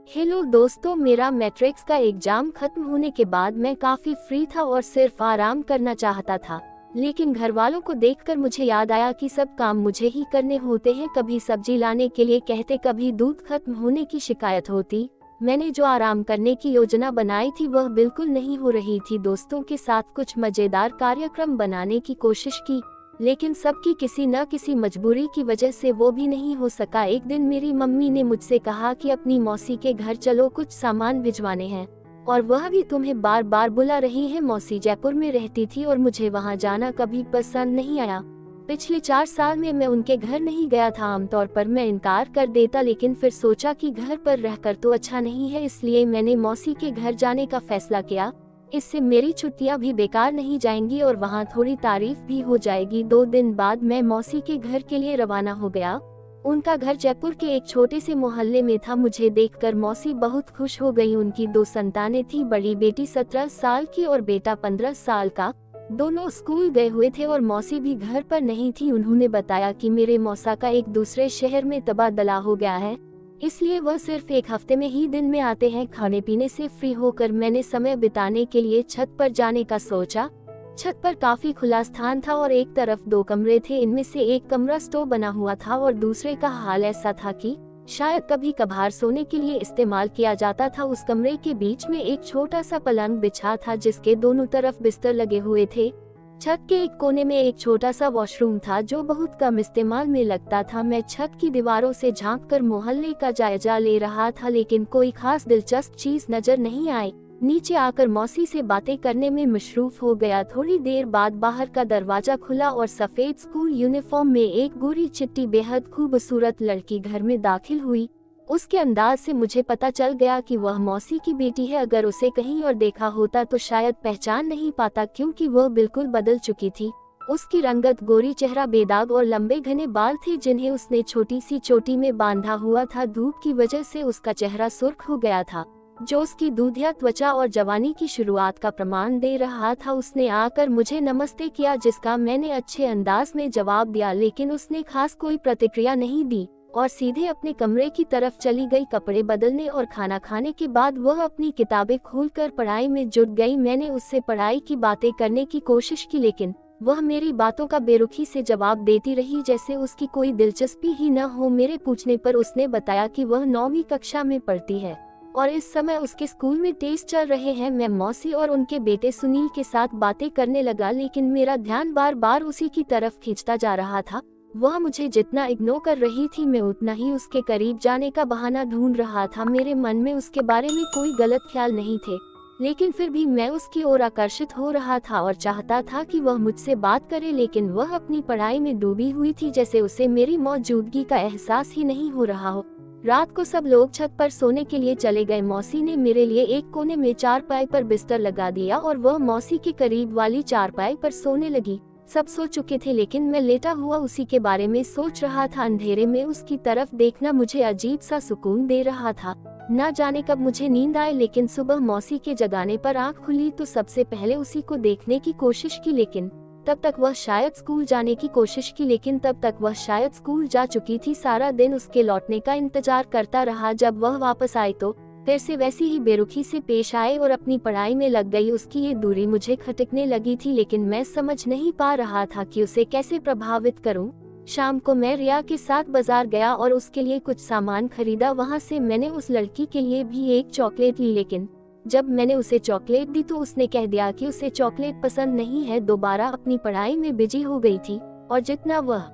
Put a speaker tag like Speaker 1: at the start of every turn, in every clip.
Speaker 1: Hello दोस्तों, मेरा matrix का एग्जाम खत्म होने के बाद मैं काफी फ्री था और सिर्फ आराम करना चाहता था। लेकिन घर वालों को देखकर मुझे याद आया कि सब काम मुझे ही करने होते हैं। कभी सब्जी लाने के लिए कहते, कभी दूध खत्म होने की शिकायत होती। मैंने जो आराम करने की योजना बनाई थी वह बिल्कुल नहीं हो रही थी। दोस्तों के साथ कुछ मजेदार कार्यक्रम बनाने की कोशिश की, लेकिन सबकी किसी न किसी मजबूरी की वजह से वो भी नहीं हो सका। एक दिन मेरी मम्मी ने मुझसे कहा कि अपनी मौसी के घर चलो, कुछ सामान भिजवाने हैं और वह भी तुम्हें बार बार बुला रही है। मौसी जयपुर में रहती थी और मुझे वहां जाना कभी पसंद नहीं आया। पिछले 4 साल में मैं उनके घर नहीं गया था। आमतौर पर मैं इनकार कर देता, लेकिन फिर सोचा कि घर पर रहकर तो अच्छा नहीं है, इसलिए मैंने मौसी के घर जाने का फैसला किया। इससे मेरी छुट्टियां भी बेकार नहीं जाएंगी और वहां थोड़ी तारीफ भी हो जाएगी। 2 दिन बाद मैं मौसी के घर के लिए रवाना हो गया। उनका घर जयपुर के एक छोटे से मोहल्ले में था। मुझे देखकर मौसी बहुत खुश हो गई। उनकी 2 संतानें थी, बड़ी बेटी 17 साल की और बेटा 15 साल का। दोनों स्कूल गए हुए थे और मौसी भी घर पर नहीं थी। उन्होंने बताया कि मेरे मौसा का एक दूसरे शहर में तबादला हो गया है, इसलिए वह सिर्फ 1 हफ्ते में ही दिन में आते हैं। खाने पीने से फ्री होकर मैंने समय बिताने के लिए छत पर जाने का सोचा। छत पर काफी खुला स्थान था और एक तरफ 2 कमरे थे। इनमें से एक कमरा स्टोर बना हुआ था और दूसरे का हाल ऐसा था कि शायद कभी कभार सोने के लिए इस्तेमाल किया जाता था। उस कमरे के बीच में एक छोटा सा पलंग बिछा था जिसके दोनों तरफ बिस्तर लगे हुए थे। छत के एक कोने में एक छोटा सा वॉशरूम था जो बहुत कम इस्तेमाल में लगता था। मैं छत की दीवारों से झांककर मोहल्ले का जायजा ले रहा था, लेकिन कोई खास दिलचस्प चीज नजर नहीं आई। नीचे आकर मौसी से बातें करने में मशरूफ हो गया। थोड़ी देर बाद बाहर का दरवाजा खुला और सफेद स्कूल यूनिफॉर्म में एक गोरी चिट्टी बेहद खूबसूरत लड़की घर में दाखिल हुई। उसके अंदाज से मुझे पता चल गया कि वह मौसी की बेटी है। अगर उसे कहीं और देखा होता तो शायद पहचान नहीं पाता, क्योंकि वह बिल्कुल बदल चुकी थी। उसकी रंगत गोरी, चेहरा बेदाग और लंबे घने बाल थे जिन्हें उसने छोटी सी चोटी में बांधा हुआ था। धूप की वजह से उसका चेहरा सुर्ख हो गया था, जो उसकी दूधिया त्वचा और जवानी की शुरुआत का प्रमाण दे रहा था। उसने आकर मुझे नमस्ते किया, जिसका मैंने अच्छे अंदाज में जवाब दिया, लेकिन उसने खास कोई प्रतिक्रिया नहीं दी और सीधे अपने कमरे की तरफ चली गई। कपड़े बदलने और खाना खाने के बाद वह अपनी किताबें खोलकर पढ़ाई में जुट गई। मैंने उससे पढ़ाई की बातें करने की कोशिश की, लेकिन वह मेरी बातों का बेरुखी से जवाब देती रही, जैसे उसकी कोई दिलचस्पी ही न हो। मेरे पूछने पर उसने बताया कि वह 9वीं कक्षा में पढ़ती है और इस समय उसके स्कूल में टेस्ट चल रहे हैं। मैं मौसी और उनके बेटे सुनील के साथ बातें करने लगा, लेकिन मेरा ध्यान बार बार उसी की तरफ खींचता जा रहा था। वह मुझे जितना इग्नोर कर रही थी, मैं उतना ही उसके करीब जाने का बहाना ढूंढ रहा था। मेरे मन में उसके बारे में कोई गलत ख्याल नहीं थे, लेकिन फिर भी मैं उसकी ओर आकर्षित हो रहा था और चाहता था कि वह मुझसे बात करे, लेकिन वह अपनी पढ़ाई में डूबी हुई थी, जैसे उसे मेरी मौजूदगी का एहसास ही नहीं हो रहा हो। रात को सब लोग छत पर सोने के लिए चले गए। मौसी ने मेरे लिए एक कोने में चारपाई पर बिस्तर लगा दिया और वह मौसी के करीब वाली चारपाई पर सोने लगी। सब सो चुके थे, लेकिन मैं लेटा हुआ उसी के बारे में सोच रहा था। अंधेरे में उसकी तरफ देखना मुझे अजीब सा सुकून दे रहा था। न जाने कब मुझे नींद आए, लेकिन सुबह मौसी के जगाने पर आंख खुली तो सबसे पहले उसी को देखने की कोशिश की, लेकिन तब तक वह शायद स्कूल जा चुकी थी। सारा दिन उसके लौटने का इंतजार करता रहा। जब वह वापस आई तो फिर से वैसी ही बेरुखी से पेश आए और अपनी पढ़ाई में लग गई। उसकी ये दूरी मुझे खटकने लगी थी, लेकिन मैं समझ नहीं पा रहा था कि उसे कैसे प्रभावित करूं। शाम को मैं रिया के साथ बाजार गया और उसके लिए कुछ सामान खरीदा। वहां से मैंने उस लड़की के लिए भी एक चॉकलेट ली, लेकिन जब मैंने उसे चॉकलेट दी तो उसने कह दिया कि उसे चॉकलेट पसंद नहीं है। दोबारा अपनी पढ़ाई में बिजी हो गई थी और जितना वह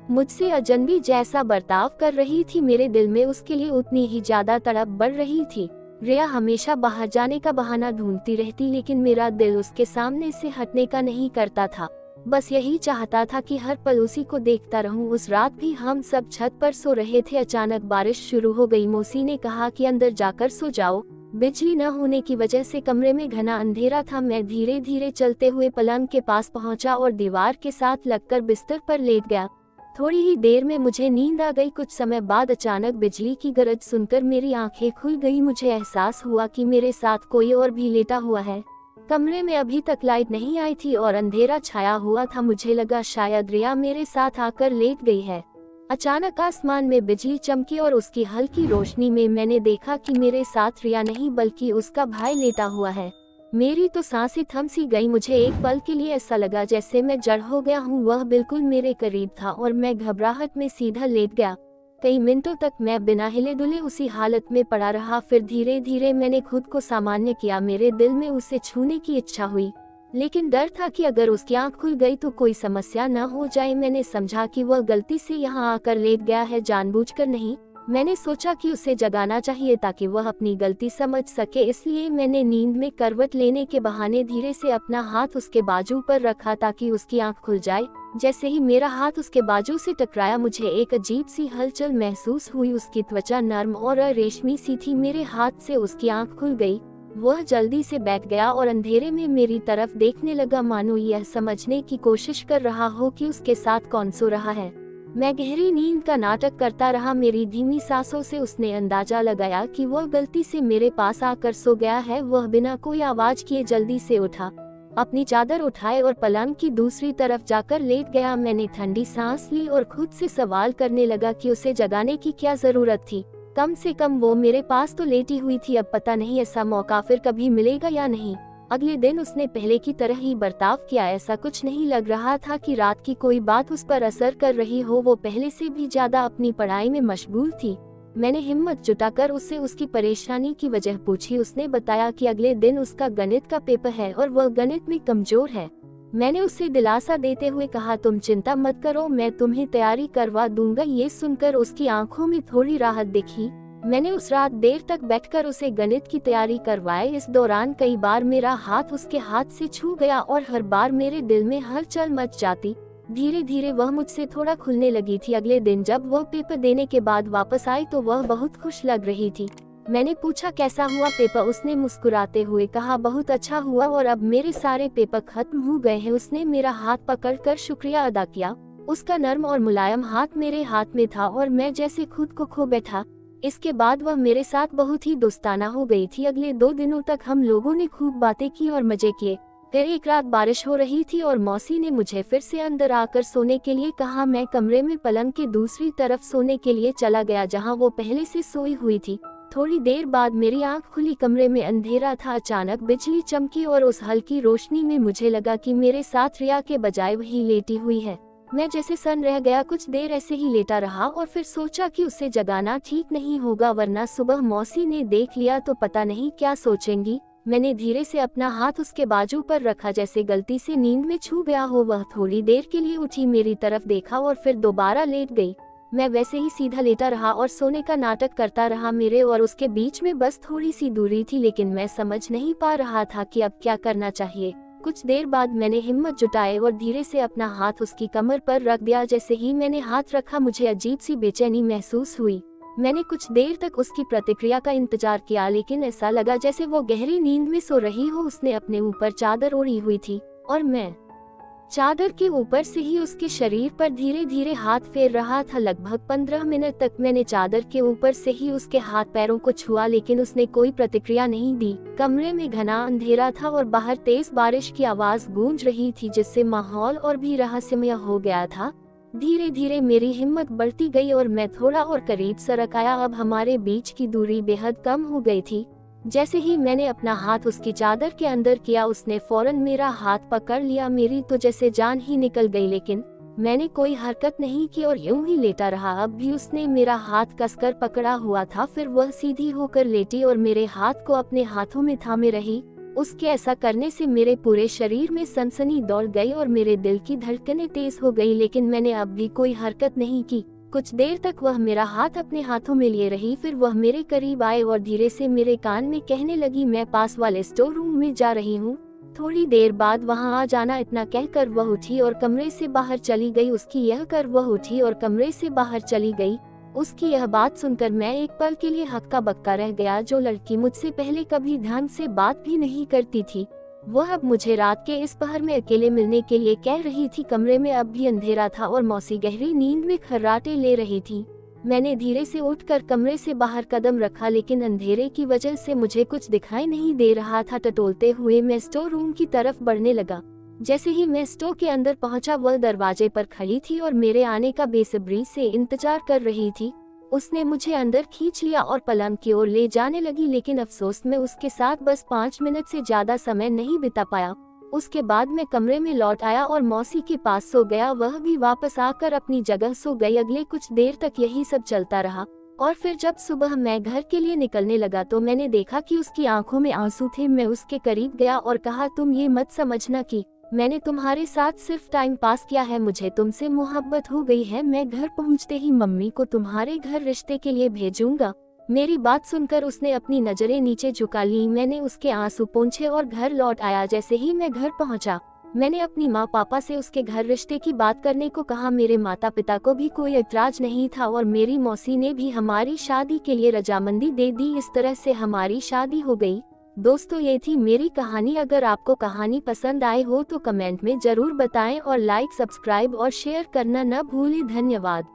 Speaker 1: मुझसे अजनबी जैसा बर्ताव कर रही थी, मेरे दिल में उसके लिए उतनी ही ज्यादा तड़प बढ़ रही थी। रिया हमेशा बाहर जाने का बहाना ढूंढती रहती, लेकिन मेरा दिल उसके सामने से हटने का नहीं करता था। बस यही चाहता था कि हर पल उसी को देखता रहूं। उस रात भी हम सब छत पर सो रहे थे। अचानक बारिश शुरू हो गई। मौसी ने कहा कि अंदर जाकर सो जाओ। बिजली न होने की वजह से कमरे में घना अंधेरा था। मैं धीरे धीरे चलते हुए पलंग के पास पहुंचा और दीवार के साथ लगकर बिस्तर पर लेट गया। थोड़ी ही देर में मुझे नींद आ गई। कुछ समय बाद अचानक बिजली की गरज सुनकर मेरी आंखें खुल गई। मुझे एहसास हुआ कि मेरे साथ कोई और भी लेटा हुआ है। कमरे में अभी तक लाइट नहीं आई थी और अंधेरा छाया हुआ था। मुझे लगा शायद रिया मेरे साथ आकर लेट गई है। अचानक आसमान में बिजली चमकी और उसकी हल्की रोशनी में मैंने देखा कि मेरे साथ रिया नहीं बल्कि उसका भाई लेटा हुआ है। मेरी तो सांसें थम सी गई। मुझे एक पल के लिए ऐसा लगा जैसे मैं जड़ हो गया हूँ। वह बिल्कुल मेरे करीब था और मैं घबराहट में सीधा लेट गया। कई मिनटों तक मैं बिना हिले डुले उसी हालत में पड़ा रहा। फिर धीरे धीरे मैंने खुद को सामान्य किया। मेरे दिल में उसे छूने की इच्छा हुई, लेकिन डर था कि अगर उसकी आंख खुल गई तो कोई समस्या न हो जाए। मैंने समझा कि वह गलती से यहाँ आकर लेट गया है, जानबूझकर नहीं। मैंने सोचा कि उसे जगाना चाहिए ताकि वह अपनी गलती समझ सके, इसलिए मैंने नींद में करवट लेने के बहाने धीरे से अपना हाथ उसके बाजू पर रखा ताकि उसकी आंख खुल जाए। जैसे ही मेरा हाथ उसके बाजू से टकराया मुझे एक अजीब सी हलचल महसूस हुई। उसकी त्वचा नर्म और रेशमी सी थी। मेरे हाथ से उसकी आंख खुल गई। वह जल्दी से बैठ गया और अंधेरे में मेरी तरफ देखने लगा, मानो यह समझने की कोशिश कर रहा हो कि उसके साथ कौन सो रहा है। मैं गहरी नींद का नाटक करता रहा। मेरी धीमी सांसों से उसने अंदाजा लगाया कि वह गलती से मेरे पास आकर सो गया है। वह बिना कोई आवाज किए जल्दी से उठा, अपनी चादर उठाए और पलंग की दूसरी तरफ जाकर लेट गया। मैंने ठंडी सांस ली और खुद से सवाल करने लगा कि उसे जगाने की क्या जरूरत थी। कम से कम वो मेरे पास तो लेटी हुई थी। अब पता नहीं ऐसा मौका फिर कभी मिलेगा या नहीं। अगले दिन उसने पहले की तरह ही बर्ताव किया। ऐसा कुछ नहीं लग रहा था कि रात की कोई बात उस पर असर कर रही हो। वो पहले से भी ज्यादा अपनी पढ़ाई में मशगूल थी। मैंने हिम्मत जुटाकर उससे उसकी परेशानी की वजह पूछी। उसने बताया कि अगले दिन उसका गणित का पेपर है और वह गणित में कमजोर है। मैंने उसे दिलासा देते हुए कहा, तुम चिंता मत करो, मैं तुम्हें तैयारी करवा दूंगा। ये सुनकर उसकी आंखों में थोड़ी राहत दिखी। मैंने उस रात देर तक बैठकर उसे गणित की तैयारी करवाई। इस दौरान कई बार मेरा हाथ उसके हाथ से छू गया और हर बार मेरे दिल में हलचल मच जाती। धीरे धीरे वह मुझसे थोड़ा खुलने लगी थी। अगले दिन जब वह पेपर देने के बाद वापस आई तो वह बहुत खुश लग रही थी। मैंने पूछा, कैसा हुआ पेपर? उसने मुस्कुराते हुए कहा, बहुत अच्छा हुआ और अब मेरे सारे पेपर खत्म हो गए हैं। उसने मेरा हाथ पकड़कर शुक्रिया अदा किया। उसका नर्म और मुलायम हाथ मेरे हाथ में था और मैं जैसे खुद को खो बैठा। इसके बाद वह मेरे साथ बहुत ही दोस्ताना हो गई थी। अगले 2 दिनों तक हम लोगों ने खूब बातें की और मजे किए। फिर एक रात बारिश हो रही थी और मौसी ने मुझे फिर से अंदर आकर सोने के लिए कहा। मैं कमरे में पलंग के दूसरी तरफ सोने के लिए चला गया जहां वो पहले से सोई हुई थी। थोड़ी देर बाद मेरी आंख खुली। कमरे में अंधेरा था। अचानक बिजली चमकी और उस हल्की रोशनी में मुझे लगा कि मेरे साथ रिया के बजाय वही लेटी हुई है। मैं जैसे सन रह गया। कुछ देर ऐसे ही लेटा रहा और फिर सोचा कि उसे जगाना ठीक नहीं होगा, वरना सुबह मौसी ने देख लिया तो पता नहीं क्या सोचेंगी। मैंने धीरे से अपना हाथ उसके बाजू पर रखा, जैसे गलती से नींद में छू गया हो। वह थोड़ी देर के लिए उठी, मेरी तरफ देखा और फिर दोबारा लेट गई। मैं वैसे ही सीधा लेटा रहा और सोने का नाटक करता रहा। मेरे और उसके बीच में बस थोड़ी सी दूरी थी, लेकिन मैं समझ नहीं पा रहा था कि अब क्या करना चाहिए। कुछ देर बाद मैंने हिम्मत जुटाई और धीरे से अपना हाथ उसकी कमर पर रख दिया। जैसे ही मैंने हाथ रखा मुझे अजीब सी बेचैनी महसूस हुई। मैंने कुछ देर तक उसकी प्रतिक्रिया का इंतजार किया, लेकिन ऐसा लगा जैसे वो गहरी नींद में सो रही हो। उसने अपने ऊपर चादर ओढ़ी हुई थी और मैं चादर के ऊपर से ही उसके शरीर पर धीरे धीरे हाथ फेर रहा था। लगभग 15 मिनट तक मैंने चादर के ऊपर से ही उसके हाथ पैरों को छुआ, लेकिन उसने कोई प्रतिक्रिया नहीं दी। कमरे में घना अंधेरा था और बाहर तेज बारिश की आवाज गूंज रही थी, जिससे माहौल और भी रहस्यमय हो गया था। धीरे धीरे मेरी हिम्मत बढ़ती गई और मैं थोड़ा और करीब सरक आया। अब हमारे बीच की दूरी बेहद कम हो गई थी। जैसे ही मैंने अपना हाथ उसकी चादर के अंदर किया, उसने फौरन मेरा हाथ पकड़ लिया। मेरी तो जैसे जान ही निकल गई, लेकिन मैंने कोई हरकत नहीं की और यूं ही लेटा रहा। अब भी उसने मेरा हाथ कसकर पकड़ा हुआ था। फिर वह सीधी होकर लेटी और मेरे हाथ को अपने हाथों में थामे रही। उसके ऐसा करने से मेरे पूरे शरीर में सनसनी दौड़ गई और मेरे दिल की धड़कनें तेज हो गई, लेकिन मैंने अब भी कोई हरकत नहीं की। कुछ देर तक वह मेरा हाथ अपने हाथों में लिए रही। फिर वह मेरे करीब आए और धीरे से मेरे कान में कहने लगी, मैं पास वाले स्टोर रूम में जा रही हूँ, थोड़ी देर बाद वहाँ आ जाना। इतना कहकर वह उठी और कमरे से बाहर चली गई। उसकी यह बात सुनकर मैं एक पल के लिए हक्का बक्का रह गया। जो लड़की मुझसे पहले कभी ढंग से बात भी नहीं करती थी, वह अब मुझे रात के इस पहर में अकेले मिलने के लिए कह रही थी। कमरे में अब भी अंधेरा था और मौसी गहरी नींद में खर्राटे ले रही थी। मैंने धीरे से उठकर कमरे से बाहर कदम रखा, लेकिन अंधेरे की वजह से मुझे कुछ दिखाई नहीं दे रहा था। टटोलते हुए मैं स्टोर रूम की तरफ बढ़ने लगा। जैसे ही मैं स्टोर के अंदर पहुंचा, वह दरवाजे पर खड़ी थी और मेरे आने का बेसब्री से इंतजार कर रही थी। उसने मुझे अंदर खींच लिया और पलंग की ओर ले जाने लगी, लेकिन अफसोस मैं उसके साथ बस 5 मिनट से ज्यादा समय नहीं बिता पाया। उसके बाद मैं कमरे में लौट आया और मौसी के पास सो गया। वह भी वापस आकर अपनी जगह सो गई। अगले कुछ देर तक यही सब चलता रहा और फिर जब सुबह मैं घर के लिए निकलने लगा तो मैंने देखा कि उसकी आंखों में आंसू थे। मैं उसके करीब गया और कहा, तुम ये मत समझना कि मैंने तुम्हारे साथ सिर्फ टाइम पास किया है, मुझे तुमसे मोहब्बत हो गई है। मैं घर पहुंचते ही मम्मी को तुम्हारे घर रिश्ते के लिए भेजूंगा। मेरी बात सुनकर उसने अपनी नजरें नीचे झुका ली। मैंने उसके आंसू पोंछे और घर लौट आया। जैसे ही मैं घर पहुंचा, मैंने अपनी माँ पापा से उसके घर रिश्ते की बात करने को कहा। मेरे माता पिता को भी कोई ऐतराज नहीं था और मेरी मौसी ने भी हमारी शादी के लिए रजामंदी दे दी। इस तरह से हमारी शादी हो गई। दोस्तों, ये थी मेरी कहानी। अगर आपको कहानी पसंद आए हो तो कमेंट में जरूर बताएं और लाइक, सब्सक्राइब और शेयर करना न भूलें। धन्यवाद।